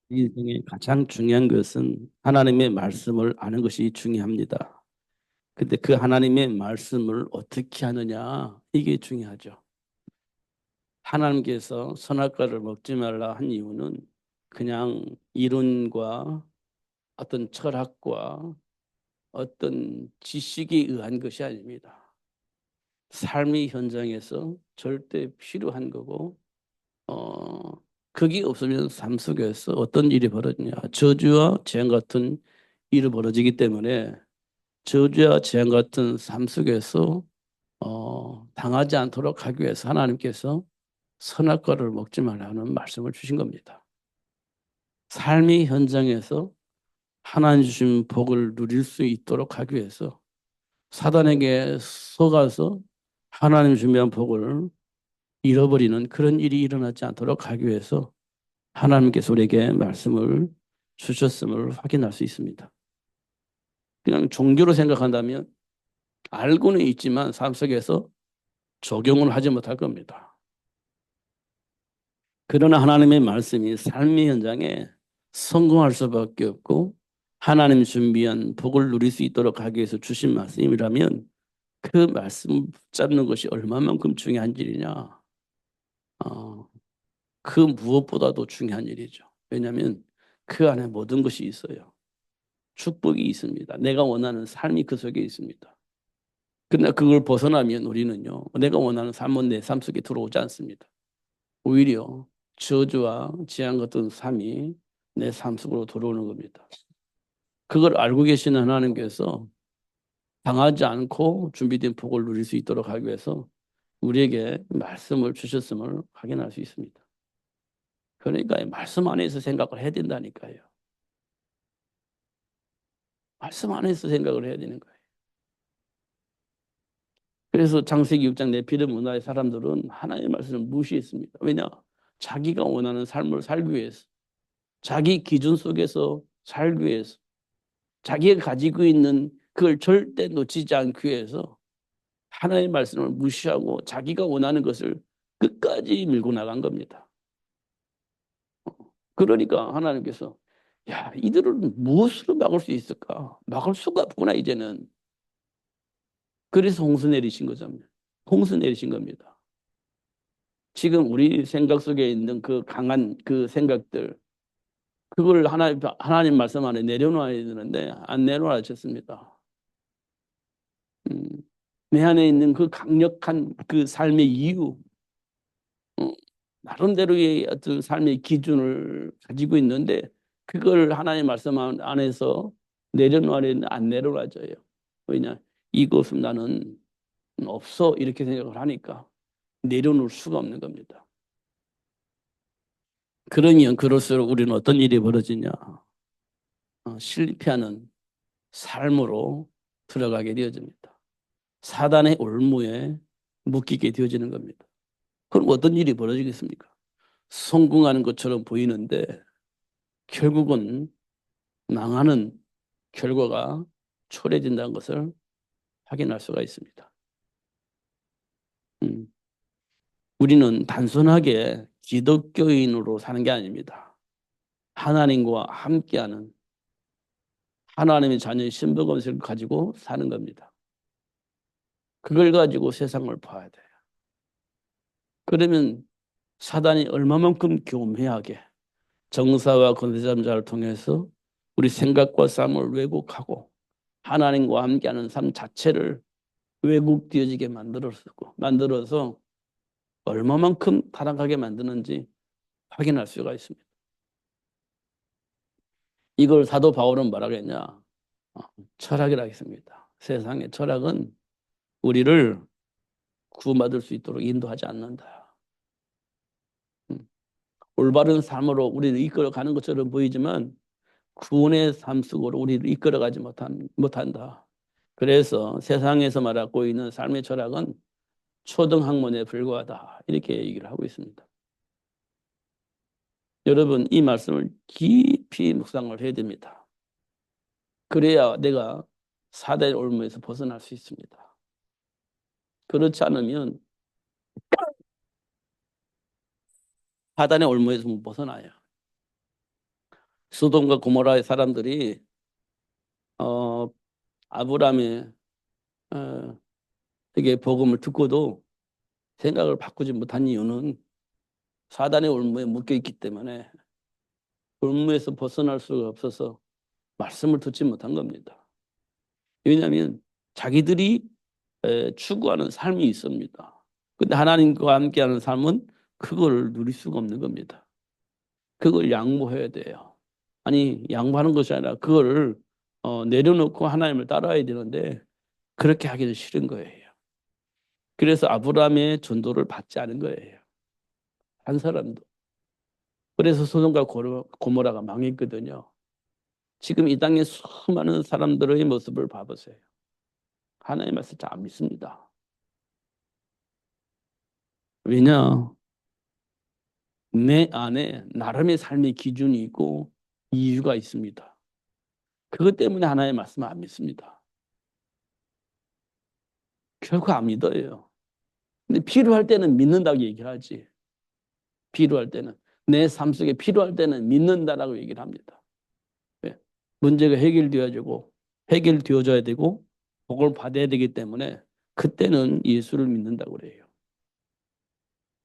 인생의 가장 중요한 것은 하나님의 말씀을 아는 것이 중요합니다. 근데 그 하나님의 말씀을 어떻게 하느냐, 이게 중요하죠. 하나님께서 선악과를 먹지 말라 한 이유는 그냥 이론과 어떤 철학과 어떤 지식에 의한 것이 아닙니다. 삶의 현장에서 절대 필요한 거고, 어, 그게 없으면 삶 속에서 어떤 일이 벌어지냐. 저주와 재앙 같은 일이 벌어지기 때문에 저주와 재앙 같은 삶 속에서 당하지 않도록 하기 위해서 하나님께서 선악과를 먹지 말라는 말씀을 주신 겁니다. 삶의 현장에서 하나님 주신 복을 누릴 수 있도록 하기 위해서 사단에게 속아서 하나님 준비한 복을 잃어버리는 그런 일이 일어나지 않도록 하기 위해서 하나님께서 우리에게 말씀을 주셨음을 확인할 수 있습니다. 그냥 종교로 생각한다면 알고는 있지만 삶 속에서 적용을 하지 못할 겁니다. 그러나 하나님의 말씀이 삶의 현장에 성공할 수밖에 없고 하나님 준비한 복을 누릴 수 있도록 하기 위해서 주신 말씀이라면 그 말씀 붙잡는 것이 얼마만큼 중요한 일이냐. 어, 그 무엇보다도 중요한 일이죠. 왜냐하면 그 안에 모든 것이 있어요. 축복이 있습니다. 내가 원하는 삶이 그 속에 있습니다. 그러나 그걸 벗어나면 우리는요, 내가 원하는 삶은 내 삶 속에 들어오지 않습니다. 오히려 저주와 재앙 같은 삶이 내 삶 속으로 들어오는 겁니다. 그걸 알고 계시는 하나님께서 당하지 않고 준비된 복을 누릴 수 있도록 하기 위해서 우리에게 말씀을 주셨음을 확인할 수 있습니다. 그러니까 말씀 안에서 생각을 해야 된다니까요. 말씀 안에서 생각을 해야 되는 거예요. 그래서 창세기 6장 내피름 문화의 사람들은 하나님의 말씀을 무시했습니다. 왜냐? 자기가 원하는 삶을 살기 위해서, 자기 기준 속에서 살기 위해서, 자기가 가지고 있는 그걸 절대 놓치지 않기 위해서 하나님의 말씀을 무시하고 자기가 원하는 것을 끝까지 밀고 나간 겁니다. 그러니까 하나님께서 야, 이들을 무엇으로 막을 수 있을까? 막을 수가 없구나, 이제는. 그래서 홍수 내리신 거죠. 홍수 내리신 겁니다. 지금 우리 생각 속에 있는 그 강한 그 생각들, 그걸 하나님 말씀 안에 내려놓아야 되는데 안 내려놔졌습니다. 음, 내 안에 있는 그 강력한 그 삶의 이유, 어, 나름대로의 어떤 삶의 기준을 가지고 있는데 그걸 하나님 말씀 안에서 내려놓으려는 안 내려놔져요. 왜냐? 이것은 나는 없어 이렇게 생각을 하니까 내려놓을 수가 없는 겁니다. 그러면 그럴수록 우리는 어떤 일이 벌어지냐? 실패하는 삶으로 들어가게 되어집니다. 사단의 올무에 묶이게 되어지는 겁니다. 그럼 어떤 일이 벌어지겠습니까? 성공하는 것처럼 보이는데 결국은 망하는 결과가 초래된다는 것을 확인할 수가 있습니다. 음, 우리는 단순하게 기독교인으로 사는 게 아닙니다. 하나님과 함께하는 하나님의 자녀의 신분검색을 가지고 사는 겁니다. 그걸 가지고 세상을 봐야 돼요. 그러면 사단이 얼마만큼 교묘하게 정사와 권세잠자를 통해서 우리 생각과 삶을 왜곡하고 하나님과 함께하는 삶 자체를 왜곡되어지게 만들어서 얼마만큼 타락하게 만드는지 확인할 수가 있습니다. 이걸 사도 바울은 뭐라겠냐? 철학이라 했습니다. 세상의 철학은 우리를 구원받을 수 있도록 인도하지 않는다. 음, 올바른 삶으로 우리를 이끌어가는 것처럼 보이지만 구원의 삶 속으로 우리를 이끌어가지 못한다. 그래서 세상에서 말하고 있는 삶의 철학은 초등학문에 불과하다. 이렇게 얘기를 하고 있습니다. 여러분, 이 말씀을 깊이 묵상을 해야 됩니다. 그래야 내가 사대의 올무에서 벗어날 수 있습니다. 그렇지 않으면 사단의 올무에서 못 벗어나요. 소돔과 고모라의 사람들이 어, 아브라함의 어, 에게 복음을 듣고도 생각을 바꾸지 못한 이유는 사단의 올무에 묶여 있기 때문에 올무에서 벗어날 수가 없어서 말씀을 듣지 못한 겁니다. 왜냐하면 자기들이 추구하는 삶이 있습니다. 근데 하나님과 함께하는 삶은 그걸 누릴 수가 없는 겁니다. 그걸 양보해야 돼요. 아니 양보하는 것이 아니라 그걸 내려놓고 하나님을 따라야 되는데 그렇게 하기는 싫은 거예요. 그래서 아브라함의 전도를 받지 않은 거예요. 한 사람도. 그래서 소돔과 고모라가 망했거든요. 지금 이 땅에 수많은 사람들의 모습을 봐보세요. 하나님 말씀 잘 안 믿습니다. 왜냐? 내 안에 나름의 삶의 기준이 있고 이유가 있습니다. 그것 때문에 하나님의 말씀을 안 믿습니다. 결코 안 믿어요. 근데 필요할 때는 믿는다고 얘기하지. 필요할 때는. 내 삶 속에 필요할 때는 믿는다라고 얘기를 합니다. 왜? 문제가 해결되어져야 되고 복을 받아야 되기 때문에 그때는 예수를 믿는다고 그래요.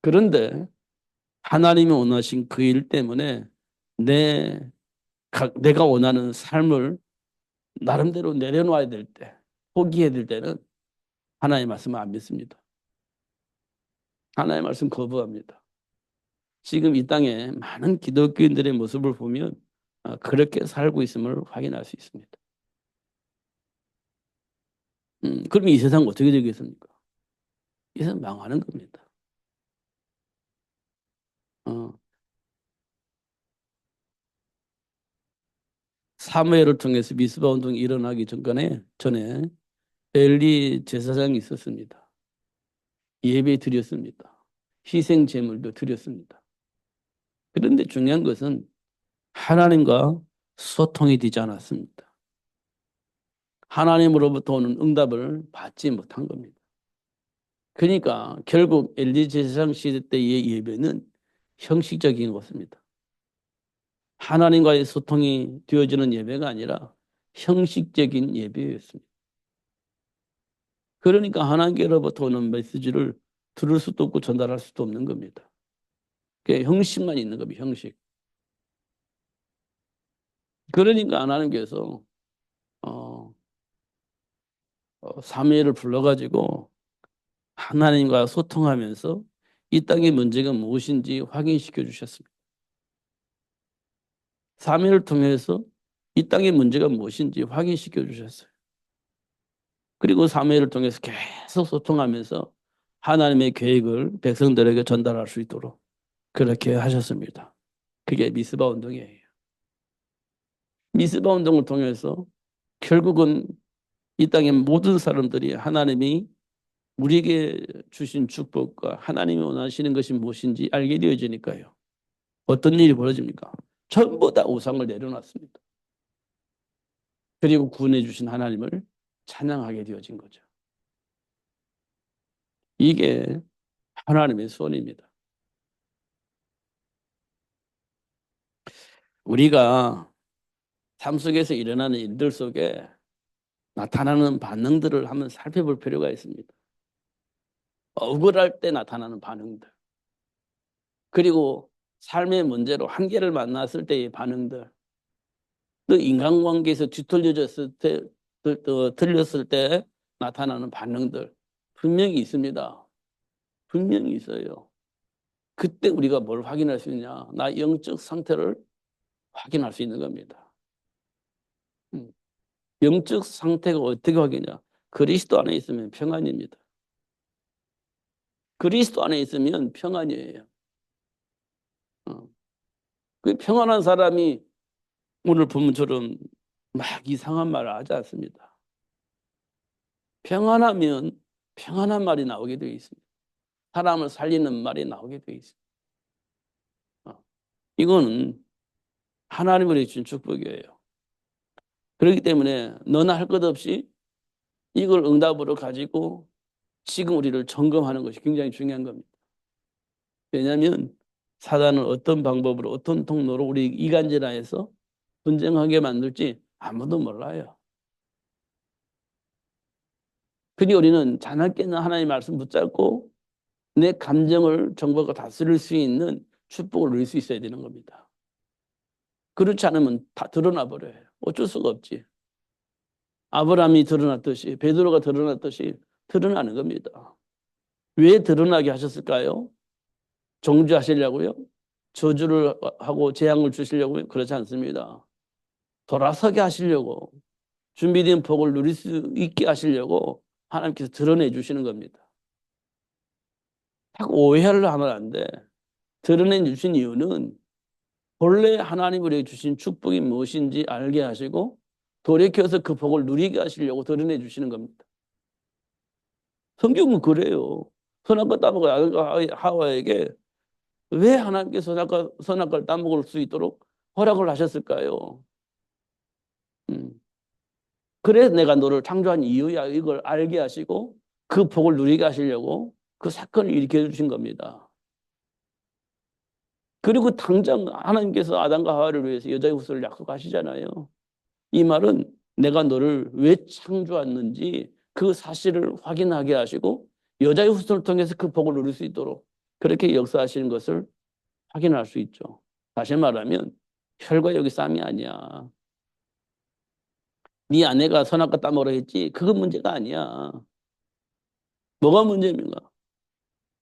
그런데 하나님이 원하신 그 일 때문에 내, 내가 원하는 삶을 나름대로 내려놔야 될 때, 포기해야 될 때는 하나님의 말씀을 안 믿습니다. 하나님의 말씀 거부합니다. 지금 이 땅에 많은 기독교인들의 모습을 보면 그렇게 살고 있음을 확인할 수 있습니다. 그럼 이 세상 어떻게 되겠습니까? 이 세상 망하는 겁니다. 어, 사무엘을 통해서 미스바 운동이 일어나기 전에 엘리 제사장이 있었습니다. 예배 드렸습니다. 희생 제물도 드렸습니다. 그런데 중요한 것은 하나님과 소통이 되지 않았습니다. 하나님으로부터 오는 응답을 받지 못한 겁니다. 그러니까 결국 엘리 제사장 시대 때의 예배는 형식적인 것입니다. 하나님과의 소통이 되어지는 예배가 아니라 형식적인 예배였습니다. 그러니까 하나님께로부터 오는 메시지를 들을 수도 없고 전달할 수도 없는 겁니다. 그게 형식만 있는 겁니다. 형식. 그러니까 하나님께서 어, 사무엘을 불러가지고 하나님과 소통하면서 이 땅의 문제가 무엇인지 확인시켜 주셨습니다. 사무엘을 통해서 이 땅의 문제가 무엇인지 확인시켜 주셨어요. 그리고 사무엘을 통해서 계속 소통하면서 하나님의 계획을 백성들에게 전달할 수 있도록 그렇게 하셨습니다. 그게 미스바 운동이에요. 미스바 운동을 통해서 결국은 이 땅의 모든 사람들이 하나님이 우리에게 주신 축복과 하나님이 원하시는 것이 무엇인지 알게 되어지니까요. 어떤 일이 벌어집니까? 전부 다 우상을 내려놨습니다. 그리고 구원해 주신 하나님을 찬양하게 되어진 거죠. 이게 하나님의 소원입니다. 우리가 삶 속에서 일어나는 일들 속에 나타나는 반응들을 한번 살펴볼 필요가 있습니다. 억울할 때 나타나는 반응들. 그리고 삶의 문제로 한계를 만났을 때의 반응들. 또 인간관계에서 뒤틀려졌을 때, 또 틀렸을 때 나타나는 반응들. 분명히 있습니다. 분명히 있어요. 그때 우리가 뭘 확인할 수 있냐? 나 영적 상태를 확인할 수 있는 겁니다. 영적 상태가 어떻게 확인하냐? 그리스도 안에 있으면 평안입니다. 그리스도 안에 있으면 평안이에요. 그 평안한 사람이 오늘 본문처럼 막 이상한 말을 하지 않습니다. 평안하면 평안한 말이 나오게 되어 있습니다. 사람을 살리는 말이 나오게 되어 있습니다. 이거는 하나님으로 주신 축복이에요. 그렇기 때문에 너나 할 것 없이 이걸 응답으로 가지고 지금 우리를 점검하는 것이 굉장히 중요한 겁니다. 왜냐하면 사단은 어떤 방법으로 어떤 통로로 우리 이간질화해서 분쟁하게 만들지 아무도 몰라요. 그러니 우리는 자나깨나 하나님의 말씀 붙잡고 내 감정을 정보가 다스릴 수 있는 축복을 누릴 수 있어야 되는 겁니다. 그렇지 않으면 다 드러나 버려요. 어쩔 수가 없지. 아브라함이 드러났듯이 베드로가 드러났듯이 드러나는 겁니다. 왜 드러나게 하셨을까요? 정죄하시려고요? 저주를 하고 재앙을 주시려고요? 그렇지 않습니다. 돌아서게 하시려고 준비된 복을 누릴 수 있게 하시려고 하나님께서 드러내 주시는 겁니다. 딱 오해를 하면 안 돼. 드러내 주신 이유는 본래 하나님 우리에게 주신 축복이 무엇인지 알게 하시고 돌이켜서 그 복을 누리게 하시려고 드러내 주시는 겁니다. 성경은 그래요. 선악과 따먹은 아담과 하와에게 왜 하나님께서 선악과를 따먹을 수 있도록 허락을 하셨을까요? 그래 내가 너를 창조한 이유야. 이걸 알게 하시고 그 복을 누리게 하시려고 그 사건을 일으켜 주신 겁니다. 그리고 당장 하나님께서 아담과 하와를 위해서 여자의 후손을 약속하시잖아요. 이 말은 내가 너를 왜 창조했는지 그 사실을 확인하게 하시고 여자의 후손을 통해서 그 복을 누릴 수 있도록 그렇게 역사하시는 것을 확인할 수 있죠. 다시 말하면 혈과 육의 싸움이 아니야. 네 아내가 선악과 따먹으라 했지 그건 문제가 아니야. 뭐가 문제입니까?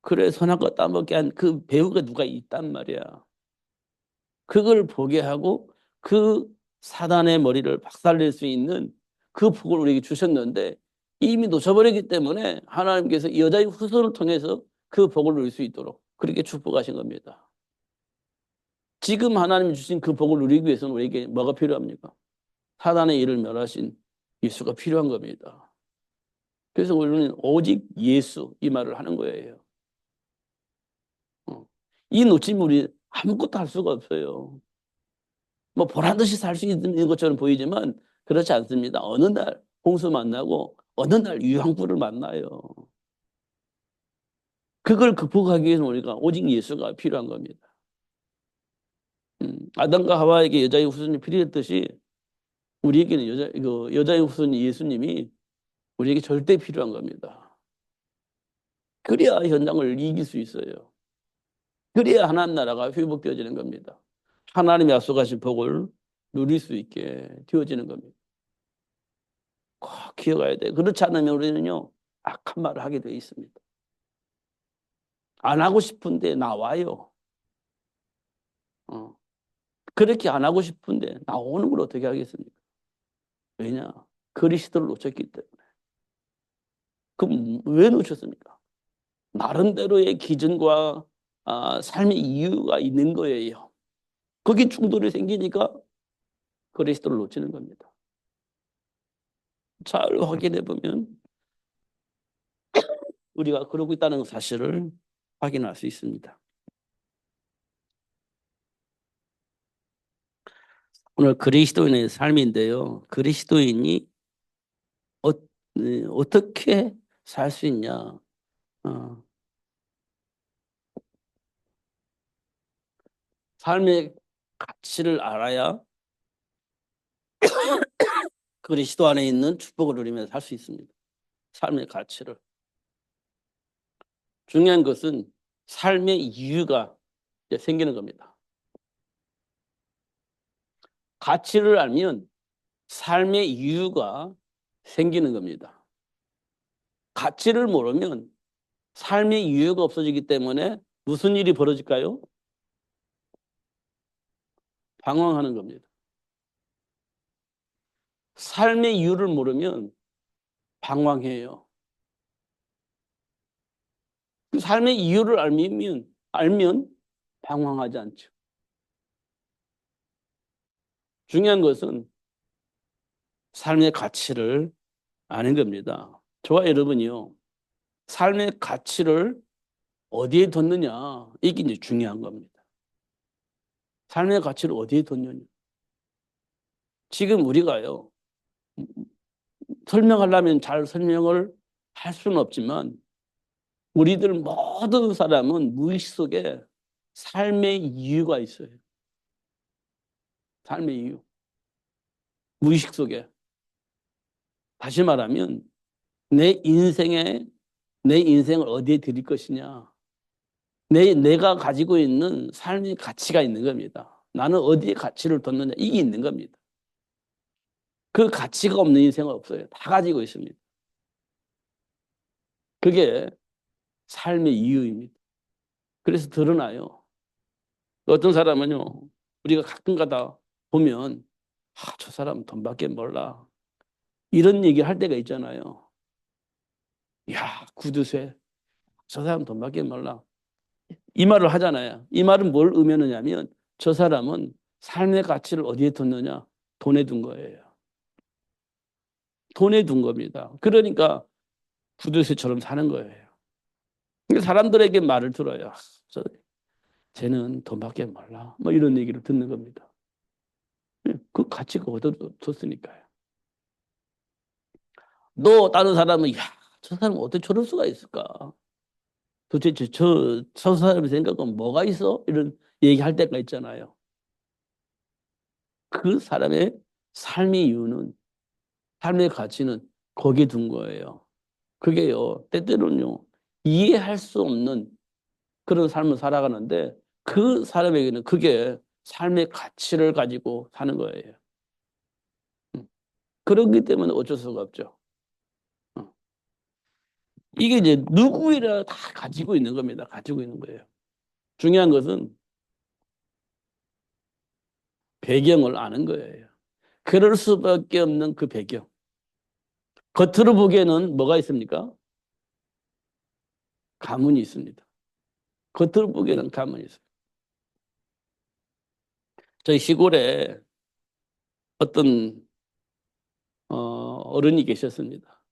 그래 선악과 따먹게 한 그 배우가 누가 있단 말이야. 그걸 보게 하고 그 사단의 머리를 박살낼 수 있는 그 복을 우리에게 주셨는데 이미 놓쳐버렸기 때문에 하나님께서 여자의 후손을 통해서 그 복을 누릴 수 있도록 그렇게 축복하신 겁니다. 지금 하나님이 주신 그 복을 누리기 위해서는 우리에게 뭐가 필요합니까? 사단의 일을 멸하신 예수가 필요한 겁니다. 그래서 우리는 오직 예수 이 말을 하는 거예요. 이 놓치면 우리 아무것도 할 수가 없어요. 뭐 보란 듯이 살 수 있는 것처럼 보이지만 그렇지 않습니다. 어느 날 홍수 만나고 어느 날 유황불을 만나요. 그걸 극복하기 위해서는 우리가 오직 예수가 필요한 겁니다. 아담과 하와에게 여자의 후손이 필요했듯이 우리에게는 여자의 후손 예수님이 우리에게 절대 필요한 겁니다. 그래야 현장을 이길 수 있어요. 그래야 하나님 나라가 회복되어지는 겁니다. 하나님이 약속하신 복을 누릴 수 있게 되어지는 겁니다. 꼭 기억해야 돼. 그렇지 않으면 우리는요 악한 말을 하게 되어 있습니다. 안 하고 싶은데 나와요. 그렇게 안 하고 싶은데 나오는 걸 어떻게 하겠습니까? 왜냐? 그리스도를 놓쳤기 때문에. 그럼 왜 놓쳤습니까? 나름대로의 기준과 삶의 이유가 있는 거예요. 거기 충돌이 생기니까 그리스도를 놓치는 겁니다. 잘 확인해 보면 우리가 그러고 있다는 사실을 확인할 수 있습니다. 오늘 그리스도인의 삶인데요. 그리스도인이 어떻게 살 수 있냐? 삶의 가치를 알아야 그리스도 안에 있는 축복을 누리며 살 수 있습니다. 삶의 가치를. 중요한 것은 삶의 이유가 생기는 겁니다. 가치를 알면 삶의 이유가 생기는 겁니다. 가치를 모르면 삶의 이유가 없어지기 때문에 무슨 일이 벌어질까요? 방황하는 겁니다. 삶의 이유를 모르면 방황해요. 그 삶의 이유를 알면 방황하지 않죠. 중요한 것은 삶의 가치를 아는 겁니다. 저와 여러분이요. 삶의 가치를 어디에 뒀느냐 이게 이제 중요한 겁니다. 삶의 가치를 어디에 뒀느냐. 지금 우리가요. 설명하려면 잘 설명을 할 수는 없지만 우리들 모든 사람은 무의식 속에 삶의 이유가 있어요. 삶의 이유. 무의식 속에. 다시 말하면 내 인생에 내 인생을 어디에 드릴 것이냐. 내가 가지고 있는 삶의 가치가 있는 겁니다. 나는 어디에 가치를 뒀느냐. 이게 있는 겁니다. 그 가치가 없는 인생은 없어요. 다 가지고 있습니다. 그게 삶의 이유입니다. 그래서 드러나요. 어떤 사람은요, 우리가 가끔 가다 보면, 저 사람은 돈밖에 몰라. 이런 얘기 할 때가 있잖아요. 야, 구두쇠. 저 사람 돈밖에 몰라. 이 말을 하잖아요. 이 말은 뭘 의미하느냐면, 저 사람은 삶의 가치를 어디에 뒀느냐? 돈에 둔 거예요. 돈에 둔 겁니다. 그러니까 구두쇠처럼 사는 거예요. 사람들에게 말을 들어요. 쟤는 돈밖에 몰라. 뭐 이런 얘기를 듣는 겁니다. 그 가치가 얻어졌으니까요. 또 다른 사람은 저 사람은 어떻게 저럴 수가 있을까? 도대체 저 사람의 생각은 뭐가 있어? 이런 얘기할 때가 있잖아요. 그 사람의 삶의 이유는 삶의 가치는 거기에 둔 거예요. 그게요. 때때로는요. 이해할 수 없는 그런 삶을 살아가는데 그 사람에게는 그게 삶의 가치를 가지고 사는 거예요. 그렇기 때문에 어쩔 수가 없죠. 이게 이제 누구이라 다 가지고 있는 겁니다. 가지고 있는 거예요. 중요한 것은 배경을 아는 거예요. 그럴 수밖에 없는 그 배경. 겉으로 보기에는 뭐가 있습니까? 가문이 있습니다. 겉으로 보기에는 가문이 있어요. 저희 시골에 어떤 어른이 계셨습니다.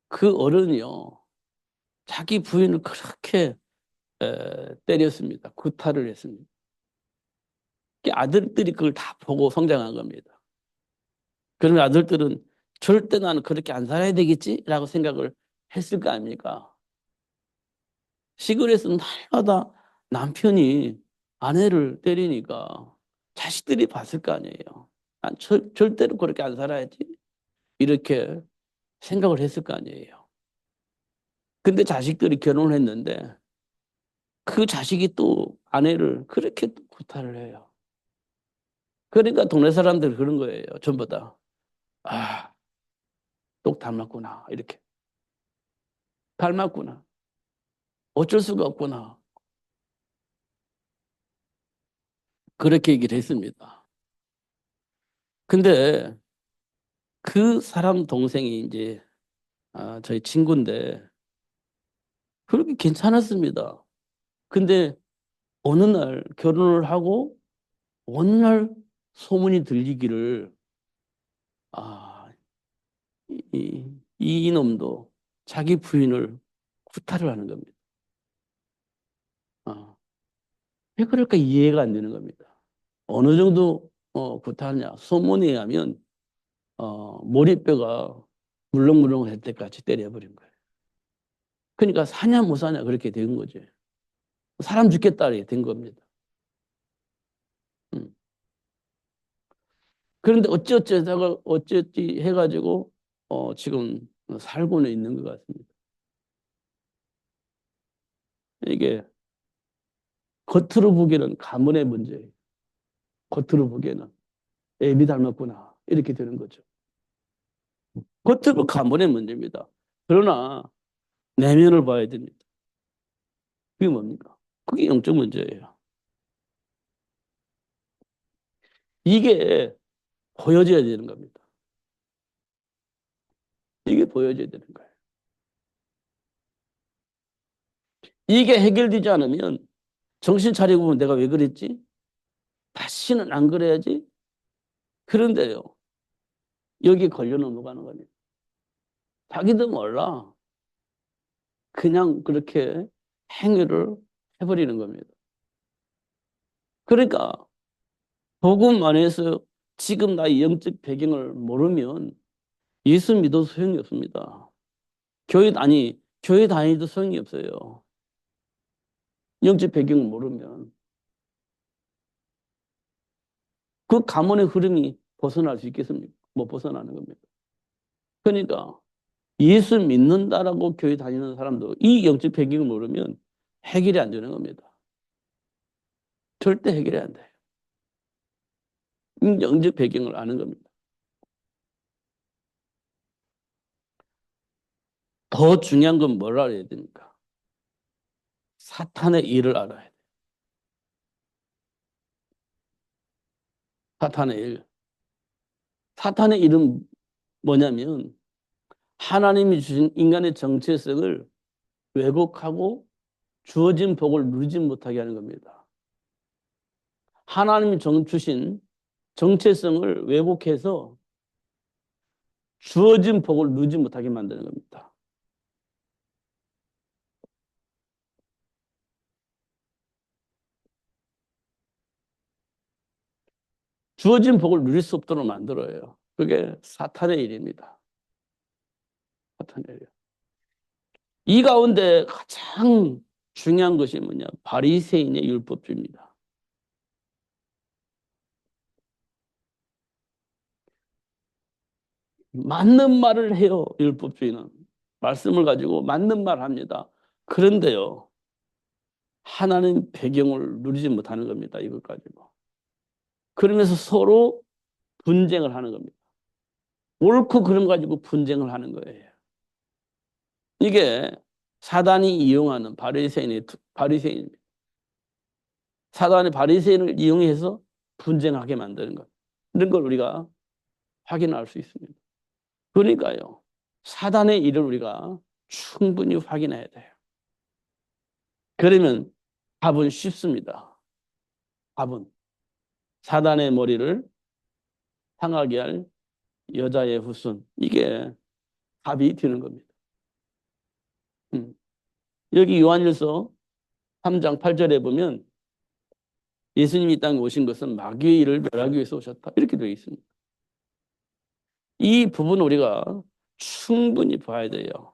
그 어른이요. 자기 부인을 그렇게 때렸습니다. 구타를 했습니다. 아들들이 그걸 다 보고 성장한 겁니다. 그러면 아들들은 절대 나는 그렇게 안 살아야 되겠지라고 생각을 했을 거 아닙니까? 시골에서 날마다 남편이 아내를 때리니까 자식들이 봤을 거 아니에요. 난 절대로 그렇게 안 살아야지. 이렇게 생각을 했을 거 아니에요. 근데 자식들이 결혼을 했는데 그 자식이 또 아내를 그렇게 또 구타를 해요. 그러니까 동네 사람들 그런 거예요. 전부 다. 아, 똑 닮았구나. 이렇게. 닮았구나. 어쩔 수가 없구나. 그렇게 얘기를 했습니다. 근데 그 사람 동생이 이제 저희 친구인데 그렇게 괜찮았습니다. 근데 어느 날 결혼을 하고 어느 날 소문이 들리기를 아, 이 놈도 자기 부인을 구타를 하는 겁니다. 아, 왜 그럴까 이해가 안 되는 겁니다. 어느 정도 구타하냐? 소문에 의하면 머리뼈가 물렁물렁할 때까지 때려버린 거예요. 그러니까 사냐 못 사냐 그렇게 된 거죠. 사람 죽겠다 이렇게 된 겁니다. 음. 그런데 어찌어찌하다가 어찌어찌 해가지고 지금 살고는 있는 것 같습니다. 이게 겉으로 보기에는 가문의 문제예요. 겉으로 보기에는 애비 닮았구나 이렇게 되는 거죠. 겉으로 가문의 문제입니다. 그러나 내면을 봐야 됩니다. 그게 뭡니까? 그게 영적 문제예요. 이게 보여져야 되는 겁니다. 이게 보여져야 되는 거예요. 이게 해결되지 않으면 정신 차리고 보면 내가 왜 그랬지? 다시는 안 그래야지. 그런데요. 여기 걸려 넘어가는 겁니다. 자기도 몰라. 그냥 그렇게 행위를 해버리는 겁니다. 그러니까 복음 안에서 지금 나의 영적 배경을 모르면 예수 믿어도 소용이 없습니다. 교회 다니도 소용이 없어요. 영적 배경을 모르면. 그 가문의 흐름이 벗어날 수 있겠습니까? 못 벗어나는 겁니다. 그러니까 예수 믿는다라고 교회 다니는 사람도 이 영적 배경을 모르면 해결이 안 되는 겁니다. 절대 해결이 안 돼요. 이 영적 배경을 아는 겁니다. 더 중요한 건 뭘 알아야 됩니까? 사탄의 일을 알아야 돼요. 사탄의 일. 사탄의 일은 뭐냐면 하나님이 주신 인간의 정체성을 왜곡하고 주어진 복을 누리지 못하게 하는 겁니다. 하나님이 주신 정체성을 왜곡해서 주어진 복을 누리지 못하게 만드는 겁니다. 주어진 복을 누릴 수 없도록 만들어요. 그게 사탄의 일입니다. 사탄의 일. 이 가운데 가장 중요한 것이 뭐냐? 바리새인의 율법주의입니다. 맞는 말을 해요. 율법주의는. 말씀을 가지고 맞는 말을 합니다. 그런데요. 하나님 배경을 누리지 못하는 겁니다. 이것 가지고. 그러면서 서로 분쟁을 하는 겁니다. 옳고 그름 가지고 분쟁을 하는 거예요. 이게 사단이 이용하는 바리새인입니다. 사단의 바리새인을 이용해서 분쟁하게 만드는 것. 이런 걸 우리가 확인할 수 있습니다. 그러니까요. 사단의 일을 우리가 충분히 확인해야 돼요. 그러면 답은 쉽습니다. 답은 사단의 머리를 상하게 할 여자의 후손. 이게 답이 되는 겁니다. 여기 요한일서 3장 8절에 보면 예수님이 이 땅에 오신 것은 마귀의 일을 멸하기 위해서 오셨다. 이렇게 되어 있습니다. 이 부분 우리가 충분히 봐야 돼요.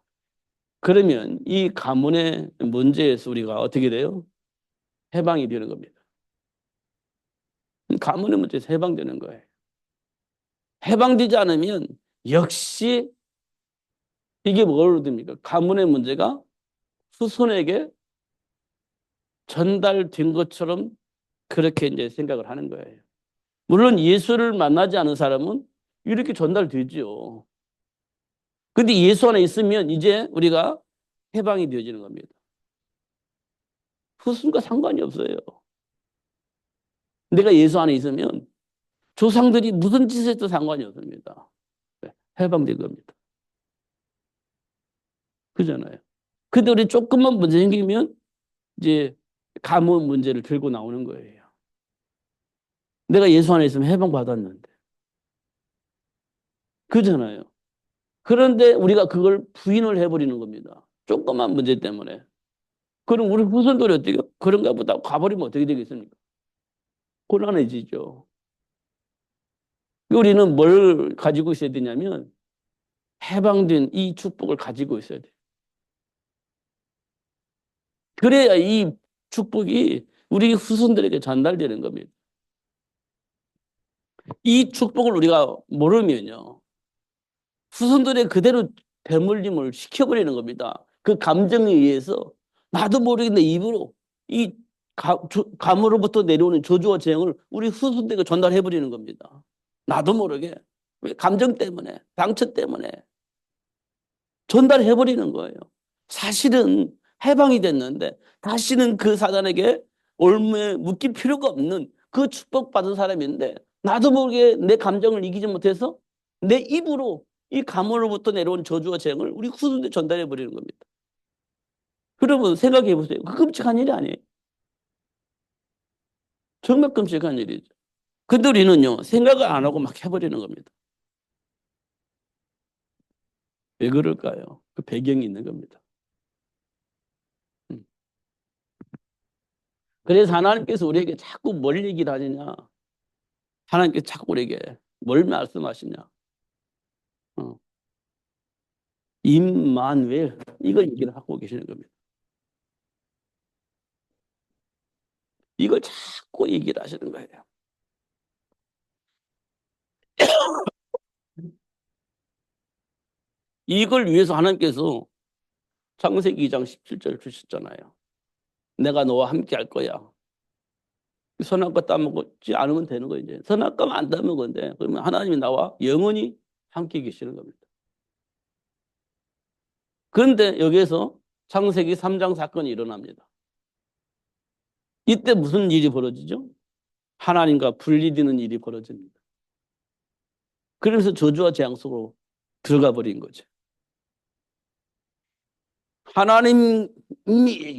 그러면 이 가문의 문제에서 우리가 어떻게 돼요? 해방이 되는 겁니다. 가문의 문제에서 해방되는 거예요. 해방되지 않으면 역시 이게 뭐로 됩니까? 가문의 문제가 후손에게 전달된 것처럼 그렇게 이제 생각을 하는 거예요. 물론 예수를 만나지 않은 사람은 이렇게 전달되죠. 근데 예수 안에 있으면 이제 우리가 해방이 되어지는 겁니다. 후손과 상관이 없어요. 내가 예수 안에 있으면 조상들이 무슨 짓을 해도 상관이 없습니다. 해방된 겁니다. 그잖아요. 근데 우리 조금만 문제 생기면 이제 가문 문제를 들고 나오는 거예요. 내가 예수 안에 있으면 해방받았는데. 그잖아요. 그런데 우리가 그걸 부인을 해버리는 겁니다. 조그만 문제 때문에. 그럼 우리 후손들이 어떻게 그런가 보다 가버리면 어떻게 되겠습니까? 곤란해지죠. 우리는 뭘 가지고 있어야 되냐면 해방된 이 축복을 가지고 있어야 돼요. 그래야 이 축복이 우리 후손들에게 전달되는 겁니다. 이 축복을 우리가 모르면요. 후손들의 그대로 대물림을 시켜버리는 겁니다. 그 감정에 의해서 나도 모르게 내 입으로 이 감으로부터 내려오는 저주와 재앙을 우리 후손들에게 전달해버리는 겁니다. 나도 모르게. 감정 때문에, 상처 때문에 전달해버리는 거예요. 사실은 해방이 됐는데 다시는 그 사단에게 올무에 묶일 필요가 없는 그 축복받은 사람인데 나도 모르게 내 감정을 이기지 못해서 내 입으로 이 가문으로부터 내려온 저주와 재앙을 우리 후손들에 전달해 버리는 겁니다. 여러분 생각해 보세요. 그 끔찍한 일이 아니에요. 정말 끔찍한 일이죠. 근데 우리는요 생각을 안 하고 막 해버리는 겁니다. 왜 그럴까요? 그 배경이 있는 겁니다. 음. 그래서 하나님께서 우리에게 자꾸 뭘 얘기를 하느냐? 하나님께서 자꾸 우리에게 뭘 말씀하시냐? 어. 임마누엘 이걸 얘기를 하고 계시는 겁니다. 이걸 자꾸 얘기를 하시는 거예요. 이걸 위해서 하나님께서 창세기 2장 17절 주셨잖아요. 내가 너와 함께 할 거야. 선악과 따먹지 않으면 되는 거예요. 이제 선악과만 안 따먹으면 돼. 그러면 하나님이 나와 영원히 함께 계시는 겁니다. 그런데 여기에서 창세기 3장 사건이 일어납니다. 이때 무슨 일이 벌어지죠? 하나님과 분리되는 일이 벌어집니다. 그래서 저주와 재앙 속으로 들어가 버린 거죠. 하나님이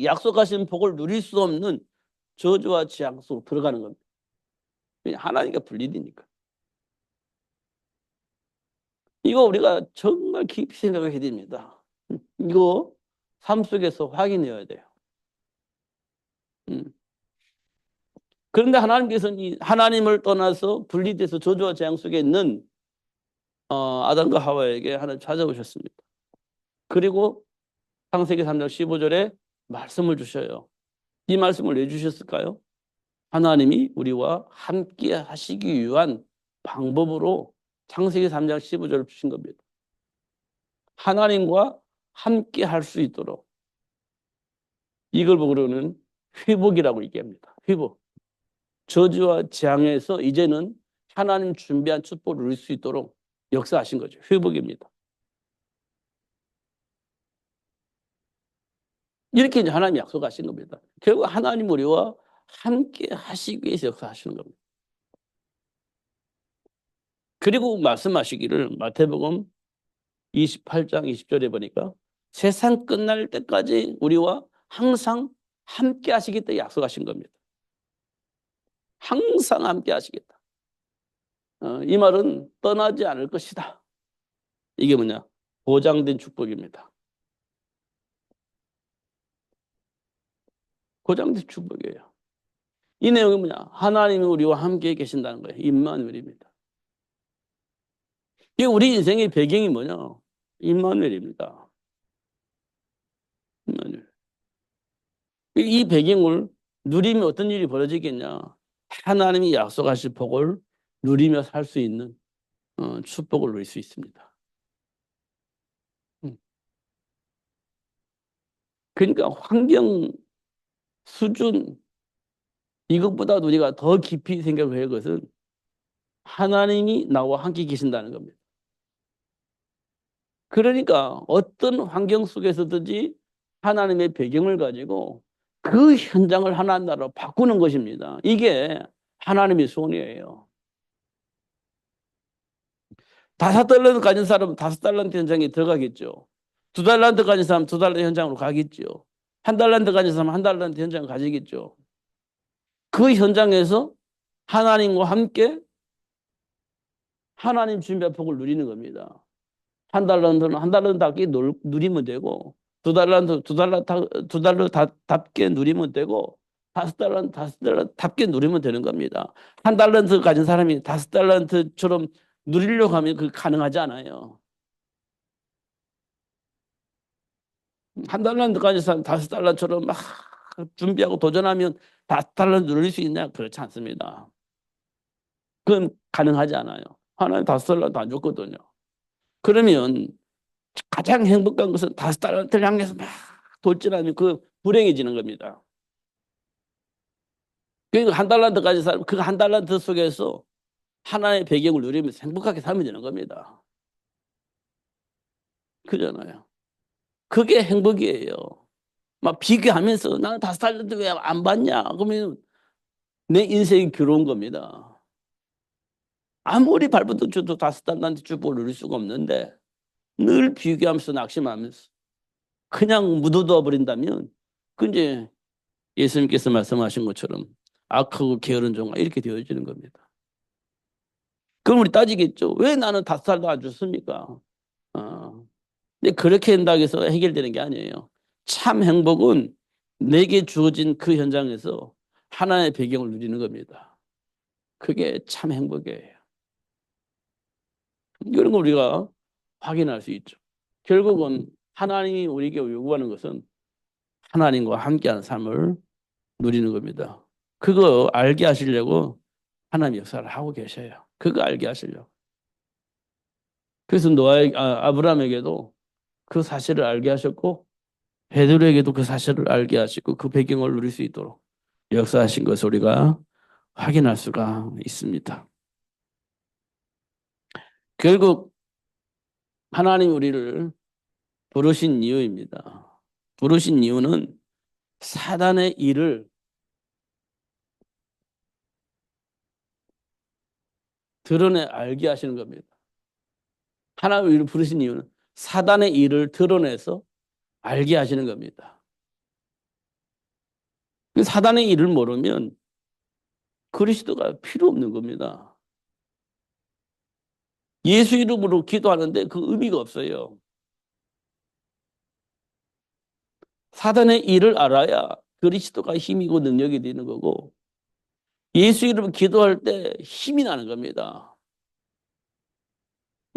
약속하신 복을 누릴 수 없는 저주와 재앙 속으로 들어가는 겁니다. 하나님과 분리되니까. 이거 우리가 정말 깊이 생각해야 됩니다. 이거 삶 속에서 확인해야 돼요. 그런데 하나님께서는 이 하나님을 떠나서 분리돼서 저주와 재앙 속에 있는 아담과 하와에게 하나님 찾아오셨습니다. 그리고 창세기 3장 15절에 말씀을 주셔요. 이 말씀을 왜 주셨을까요? 하나님이 우리와 함께 하시기 위한 방법으로 창세기 3장 15절을 주신 겁니다. 하나님과 함께 할 수 있도록. 이걸 보고는 회복이라고 얘기합니다. 회복. 저주와 재앙에서 이제는 하나님 준비한 축복을 누릴 수 있도록 역사하신 거죠. 회복입니다. 이렇게 이제 하나님이 약속하신 겁니다. 결국 하나님 우리와 함께 하시기 위해서 역사하시는 겁니다. 그리고 말씀하시기를 마태복음 28장 20절에 보니까 세상 끝날 때까지 우리와 항상 함께 하시겠다 약속하신 겁니다. 항상 함께 하시겠다. 이 말은 떠나지 않을 것이다. 이게 뭐냐? 보장된 축복입니다. 보장된 축복이에요. 이 내용이 뭐냐? 하나님이 우리와 함께 계신다는 거예요. 임마누엘입니다. 이 우리 인생의 배경이 뭐냐? 임마누엘입니다. 임마누엘. 이 배경을 누리면 어떤 일이 벌어지겠냐? 하나님이 약속하신 복을 누리며 살 수 있는 축복을 누릴 수 있습니다. 그러니까 환경 수준 이것보다 우리가 더 깊이 생각해야 할 것은 하나님이 나와 함께 계신다는 겁니다. 그러니까 어떤 환경 속에서든지 하나님의 배경을 가지고 그 현장을 하나님 나라로 바꾸는 것입니다. 이게 하나님의 소원이에요. 5달란트 가진 사람은 5달란트 현장에 들어가겠죠. 2달란트 가진 사람은 2달란트 현장으로 가겠죠. 1달란트 가진 사람은 1달란트 현장을 가지겠죠. 그 현장에서 하나님과 함께 하나님 준비한 복을 누리는 겁니다. 1달란트는 1달란트답게 누리면 되고 2달란트 2달란트답게 누리면 되고 5달란트 5달란트답게 누리면 되는 겁니다. 1달란트 가진 사람이 5달란트처럼 누리려고 하면 그게 가능하지 않아요. 1달란트 가진 사람 5달란트처럼 막 준비하고 도전하면 5달란트 누릴 수 있냐? 그렇지 않습니다. 그건 가능하지 않아요. 하나님 5달란트 안 줬거든요. 그러면 가장 행복한 것은 5달란트를 향해서 막 돌진하면 그 불행해지는 겁니다. 그러니까 1달란트 가진 사람 그 1달란트 속에서 하나의 배경을 누리면서 행복하게 살면 되는 겁니다. 그잖아요. 그게 행복이에요. 막 비교하면서 나는 5달란트 왜 안 받냐? 그러면 내 인생이 괴로운 겁니다. 아무리 발버둥 쳐도 5달란트 축복을 누릴 수가 없는데 늘 비교하면서 낙심하면서 그냥 묻어둬 버린다면 그 이제 예수님께서 말씀하신 것처럼 악하고 게으른 종아 이렇게 되어지는 겁니다. 그럼 우리 따지겠죠. 왜 나는 5살도 안 줬습니까? 근데 그렇게 한다고 해서 해결되는 게 아니에요. 참 행복은 내게 주어진 그 현장에서 하나의 배경을 누리는 겁니다. 그게 참 행복이에요. 이런 걸 우리가 확인할 수 있죠. 결국은 하나님이 우리에게 요구하는 것은 하나님과 함께하는 삶을 누리는 겁니다. 그거 알게 하시려고 하나님 역사를 하고 계셔요. 그거 알게 하시려고. 그래서 아브라함에게도 그 사실을 알게 하셨고 베드로에게도 그 사실을 알게 하시고 그 배경을 누릴 수 있도록 역사하신 것을 우리가 확인할 수가 있습니다. 결국 하나님 우리를 부르신 이유입니다. 부르신 이유는 사단의 일을 드러내 알게 하시는 겁니다. 하나님 우리를 부르신 이유는 사단의 일을 드러내서 알게 하시는 겁니다. 사단의 일을 모르면 그리스도가 필요 없는 겁니다. 예수 이름으로 기도하는데 그 의미가 없어요. 사단의 일을 알아야 그리스도가 힘이고 능력이 되는 거고 예수 이름으로 기도할 때 힘이 나는 겁니다.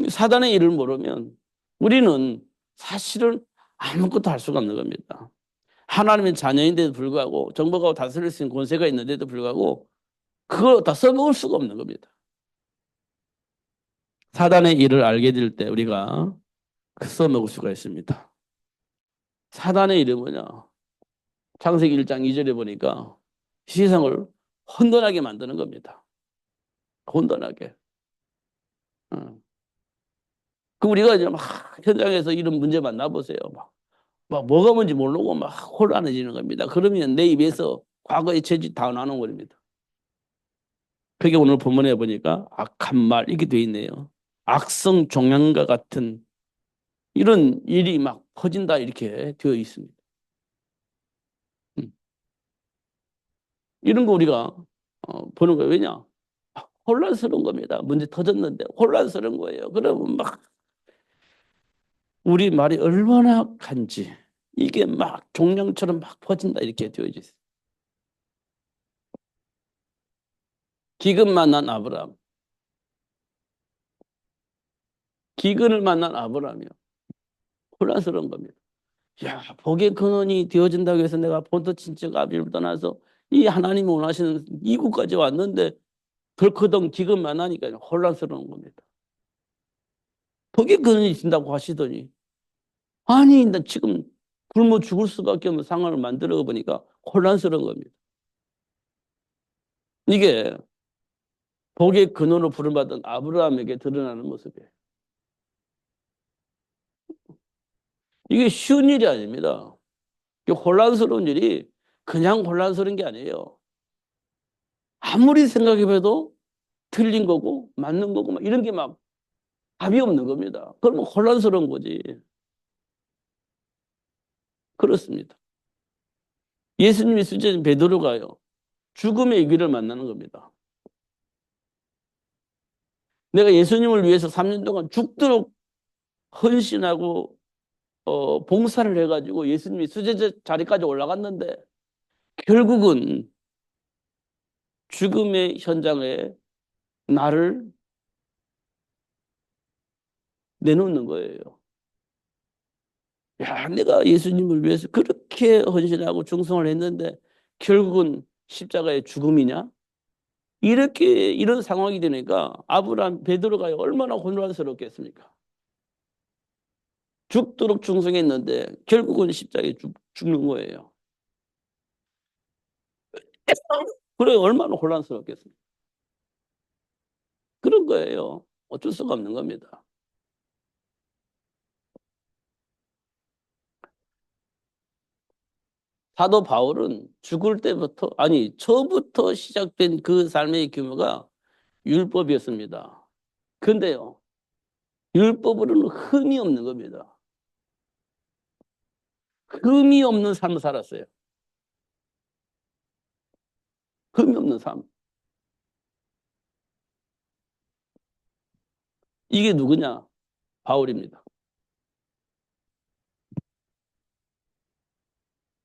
사단의 일을 모르면 우리는 사실은 아무것도 할 수가 없는 겁니다. 하나님의 자녀인데도 불구하고 정복하고 다스릴 수 있는 권세가 있는데도 불구하고 그걸 다 써먹을 수가 없는 겁니다. 사단의 일을 알게 될 때 우리가 써먹을 수가 있습니다. 사단의 일은 뭐냐? 창세기 1장 2절에 보니까 세상을 혼돈하게 만드는 겁니다. 혼돈하게. 그 우리가 이제 막 현장에서 이런 문제 만나보세요. 막 뭐가 뭔지 모르고 막 혼란해지는 겁니다. 그러면 내 입에서 과거의 죄짓 다 나오는 겁니다. 그게 오늘 본문에 보니까 악한 말 이렇게 돼 있네요. 악성 종양과 같은 이런 일이 막 퍼진다 이렇게 되어 있습니다. 이런 거 우리가 보는 거예요. 왜냐? 혼란스러운 겁니다. 문제 터졌는데 혼란스러운 거예요. 그러면 막 우리 말이 얼마나 간지 이게 막 종양처럼 막 퍼진다 이렇게 되어 있어요. 기근 만난 아브라함. 기근을 만난 아브라함이요. 혼란스러운 겁니다. 야, 복의 근원이 되어진다고 해서 내가 본토 친척 아비를 떠나서 이 하나님이 원하시는 이곳까지 왔는데 덜커덩 기근 만나니까 혼란스러운 겁니다. 복의 근원이 된다고 하시더니 아니, 나 지금 굶어 죽을 수밖에 없는 상황을 만들어 보니까 혼란스러운 겁니다. 이게 복의 근원으로 부름받은 아브라함에게 드러나는 모습이에요. 이게 쉬운 일이 아닙니다. 혼란스러운 일이 그냥 혼란스러운 게 아니에요. 아무리 생각해봐도 틀린 거고 맞는 거고 막 이런 게 막 답이 없는 겁니다. 그러면 혼란스러운 거지. 그렇습니다. 예수님이 수제인 베드로가요. 죽음의 위기를 만나는 겁니다. 내가 예수님을 위해서 3년 동안 죽도록 헌신하고 봉사를 해가지고 예수님이 수제자 자리까지 올라갔는데 결국은 죽음의 현장에 나를 내놓는 거예요. 야, 내가 예수님을 위해서 그렇게 헌신하고 충성을 했는데 결국은 십자가의 죽음이냐? 이렇게 이런 상황이 되니까 아브라함 베드로가 얼마나 혼란스럽겠습니까? 죽도록 충성했는데 결국은 십자가에 죽는 거예요. 그래 얼마나 혼란스럽겠습니까? 그런 거예요. 어쩔 수가 없는 겁니다. 사도 바울은 죽을 때부터 아니 처음부터 시작된 그 삶의 규모가 율법이었습니다. 근데요 율법으로는 흠이 없는 겁니다. 흠이 없는 삶을 살았어요. 흠이 없는 삶. 이게 누구냐? 바울입니다.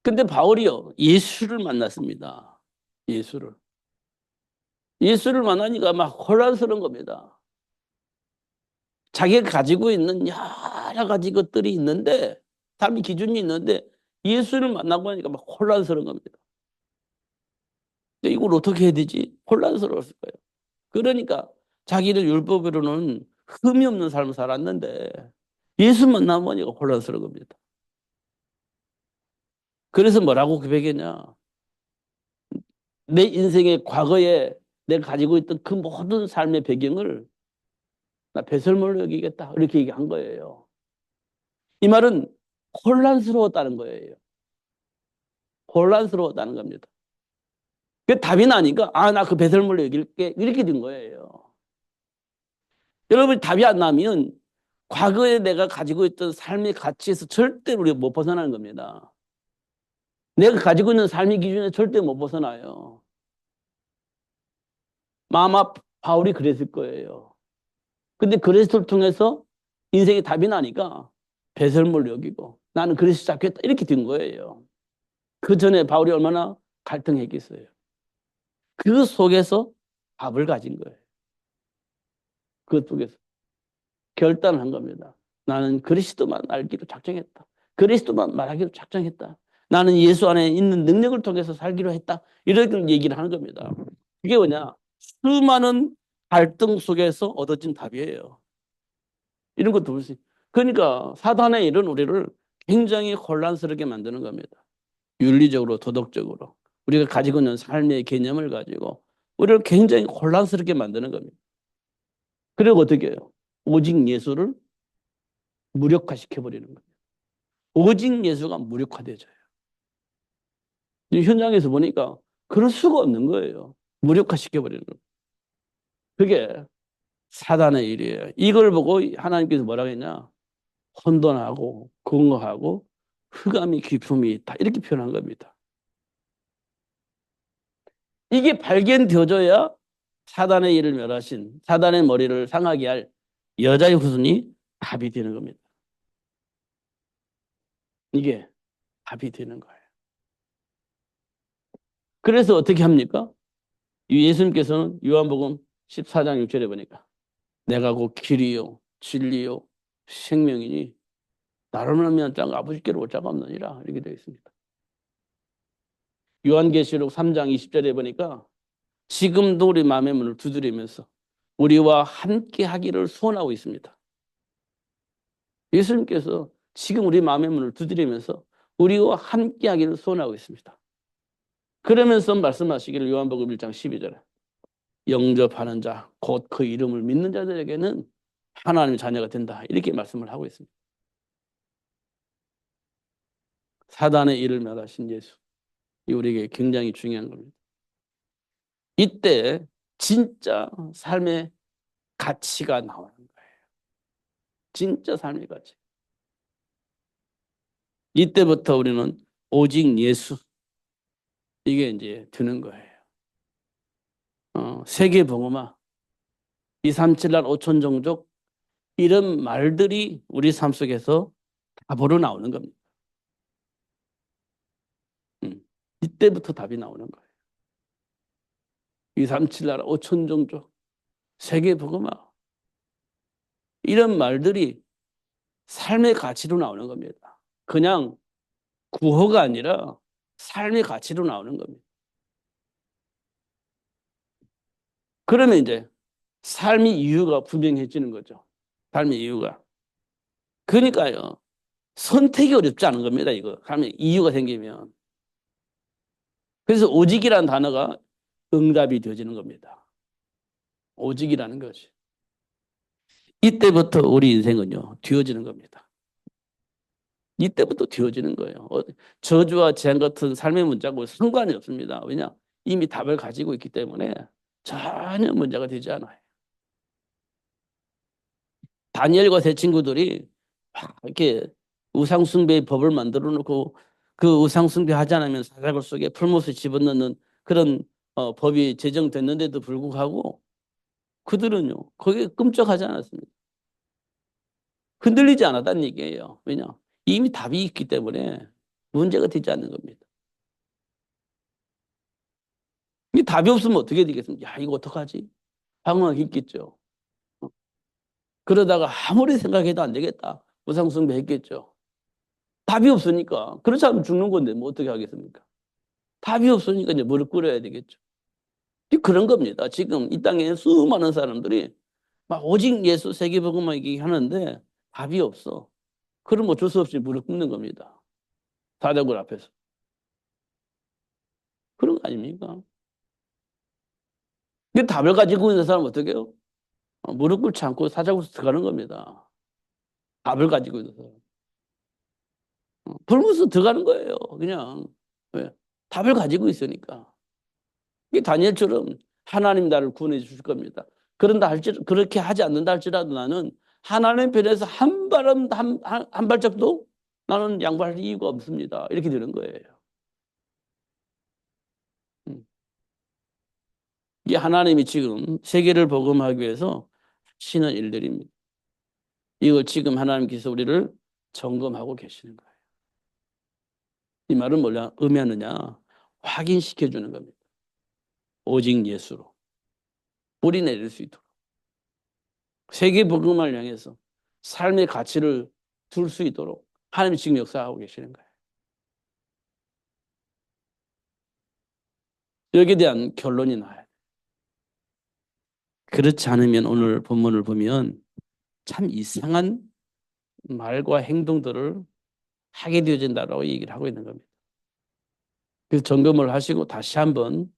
근데 바울이요 예수를 만났습니다. 예수를. 예수를 만나니까 막 혼란스러운 겁니다. 자기가 가지고 있는 여러 가지 것들이 있는데 삶의 기준이 있는데 예수를 만나고 하니까 막 혼란스러운 겁니다. 이걸 어떻게 해야 되지? 혼란스러웠을 거예요. 그러니까 자기를 율법으로는 흠이 없는 삶을 살았는데 예수 만나보니까 혼란스러운 겁니다. 그래서 뭐라고 고백했냐? 내 인생의 과거에 내가 가지고 있던 그 모든 삶의 배경을 나 배설물로 여기겠다. 이렇게 얘기한 거예요. 이 말은 혼란스러웠다는 거예요. 혼란스러웠다는 겁니다. 그 답이 나니까 나 그 배설물로 여길게 이렇게 된 거예요. 여러분 답이 안 나면 과거에 내가 가지고 있던 삶의 가치에서 절대 우리가 못 벗어나는 겁니다. 내가 가지고 있는 삶의 기준에 절대 못 벗어나요. 아마 바울이 그랬을 거예요. 근데 그리스도를 통해서 인생의 답이 나니까 배설물 여기고 나는 그리스도 잡겠다 이렇게 된 거예요. 그 전에 바울이 얼마나 갈등했겠어요. 그 속에서 답을 가진 거예요. 그 속에서 결단을 한 겁니다. 나는 그리스도만 알기로 작정했다. 그리스도만 말하기로 작정했다. 나는 예수 안에 있는 능력을 통해서 살기로 했다. 이렇게 얘기를 하는 겁니다. 이게 뭐냐? 수많은 갈등 속에서 얻어진 답이에요. 이런 것도 볼 수 있어요. 그러니까 사단의 일은 우리를 굉장히 혼란스럽게 만드는 겁니다. 윤리적으로, 도덕적으로. 우리가 가지고 있는 삶의 개념을 가지고 우리를 굉장히 혼란스럽게 만드는 겁니다. 그리고 어떻게 해요? 오직 예수를 무력화시켜버리는 거예요. 오직 예수가 무력화되져요. 현장에서 보니까 그럴 수가 없는 거예요. 무력화시켜버리는 거예요. 그게 사단의 일이에요. 이걸 보고 하나님께서 뭐라고 했냐? 혼돈하고 공허하고 흑암이 깊음이 있다. 이렇게 표현한 겁니다. 이게 발견되어져야 사단의 일을 멸하신 사단의 머리를 상하게 할 여자의 후손이 답이 되는 겁니다. 이게 답이 되는 거예요. 그래서 어떻게 합니까? 예수님께서는 요한복음 14장 6절에 보니까 내가 곧 길이요 진리요 생명이니 나로 말미암아 아버지께로 올 자가 없느니라 이렇게 되어 있습니다. 요한계시록 3장 20절에 보니까 지금도 우리 마음의 문을 두드리면서 우리와 함께 하기를 소원하고 있습니다. 예수님께서 지금 우리 마음의 문을 두드리면서 우리와 함께 하기를 소원하고 있습니다. 그러면서 말씀하시기를 요한복음 1장 12절에 영접하는 자, 곧 그 이름을 믿는 자들에게는 하나님의 자녀가 된다. 이렇게 말씀을 하고 있습니다. 사단의 일을 멸하신 예수. 이 우리에게 굉장히 중요한 겁니다. 이때 진짜 삶의 가치가 나오는 거예요. 진짜 삶의 가치. 이때부터 우리는 오직 예수. 이게 이제 드는 거예요. 세계 복음화, 237날 5천 종족 이런 말들이 우리 삶 속에서 답으로 나오는 겁니다. 이때부터 답이 나오는 거예요. 237나라 5천 종족 세계 복음화 이런 말들이 삶의 가치로 나오는 겁니다. 그냥 구호가 아니라 삶의 가치로 나오는 겁니다. 그러면 이제 삶의 이유가 분명해지는 거죠. 삶의 이유가. 그러니까요. 선택이 어렵지 않은 겁니다. 이거. 삶의 이유가 생기면. 그래서 오직이라는 단어가 응답이 되어지는 겁니다. 오직이라는 것이. 이때부터 우리 인생은요. 뒤어지는 겁니다. 이때부터 뒤어지는 거예요. 저주와 재앙 같은 삶의 문제하고 상관이 없습니다. 왜냐? 이미 답을 가지고 있기 때문에 전혀 문제가 되지 않아요. 다니엘과 세 친구들이 이렇게 우상숭배의 법을 만들어 놓고 그 우상숭배 하지 않으면 사자굴 속에 풀못을 집어넣는 그런 법이 제정됐는데도 불구하고 그들은요 거기에 끔찍하지 않았습니다. 흔들리지 않았다는 얘기예요. 왜냐? 이미 답이 있기 때문에 문제가 되지 않는 겁니다. 이 답이 없으면 어떻게 되겠습니까? 야, 이거 어떡하지? 방황했겠죠. 그러다가 아무리 생각해도 안 되겠다. 우상숭배 했겠죠. 답이 없으니까. 그렇지 않으면 죽는 건데 뭐 어떻게 하겠습니까? 답이 없으니까 이제 무릎 꿇어야 되겠죠. 그런 겁니다. 지금 이 땅에 수많은 사람들이 막 오직 예수 세계복음만 얘기하는데 답이 없어. 그럼 어쩔 수 없이 무릎 꿇는 겁니다. 사자굴 앞에서. 그런 거 아닙니까? 그 답을 가지고 있는 사람은 어떻게 해요? 무릎 꿇지 않고 사자굴 들어가는 겁니다. 답을 가지고 있는 사람. 불면서 들어가는 거예요. 그냥. 왜? 답을 가지고 있으니까. 이 다니엘처럼 하나님 나를 구원해 주실 겁니다. 그렇게 하지 않는다 할지라도 나는 하나님 편에서 한 발짝도 나는 양보할 이유가 없습니다. 이렇게 되는 거예요. 음. 이게 하나님이 지금 세계를 복음하기 위해서 하시는 일들입니다. 이걸 지금 하나님께서 우리를 점검하고 계시는 거예요. 이 말은 뭐냐? 의미하느냐? 확인시켜 주는 겁니다. 오직 예수로 뿌리 내릴 수 있도록. 세계 복음을 향해서 삶의 가치를 둘 수 있도록 하나님이 지금 역사하고 계시는 거예요. 여기에 대한 결론이 나와요. 그렇지 않으면 오늘 본문을 보면 참 이상한 말과 행동들을 하게 되어진다라고 얘기를 하고 있는 겁니다. 그래서 점검을 하시고 다시 한번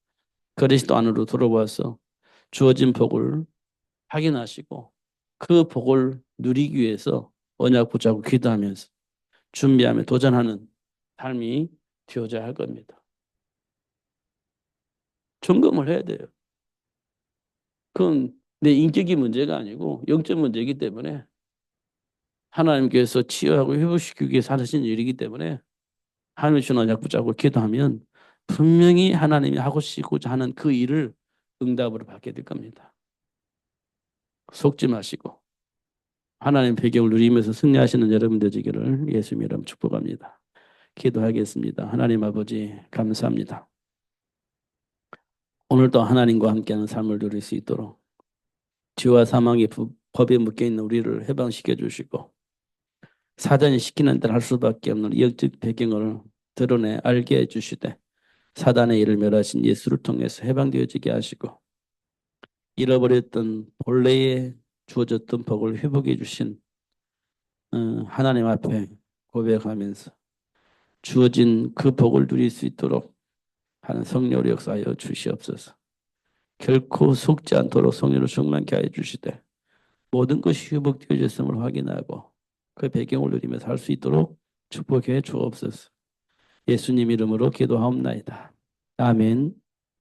그리스도 안으로 들어와서 주어진 복을 확인하시고 그 복을 누리기 위해서 언약 붙잡고 기도하면서 준비하며 도전하는 삶이 되어져야 할 겁니다. 점검을 해야 돼요. 그건 내 인격이 문제가 아니고 영적 문제이기 때문에 하나님께서 치유하고 회복시키기 위해 하신 일이기 때문에 하나님의 주신 언약 붙잡고 기도하면 분명히 하나님이 하고 싶고자 하는 그 일을 응답으로 받게 될 겁니다. 속지 마시고 하나님 배경을 누리면서 승리하시는 여러분 되시기를 예수님 이름 축복합니다. 기도하겠습니다. 하나님 아버지 감사합니다. 오늘도 하나님과 함께하는 삶을 누릴 수 있도록 죄와 사망의 법에 묶여있는 우리를 해방시켜 주시고 사단이 시키는 대로 할 수밖에 없는 영적 배경을 드러내 알게 해주시되 사단의 일을 멸하신 예수를 통해서 해방되어지게 하시고 잃어버렸던 본래에 주어졌던 복을 회복해 주신 하나님 앞에 고백하면서 주어진 그 복을 누릴 수 있도록 하는 성령으로 역사하여 주시옵소서. 결코 속지 않도록 성령으로 충만케 하여 주시되 모든 것이 회복되어졌음을 확인하고 그 배경을 누리며 살 수 있도록 축복해 주옵소서. 예수님 이름으로 기도하옵나이다. 아멘.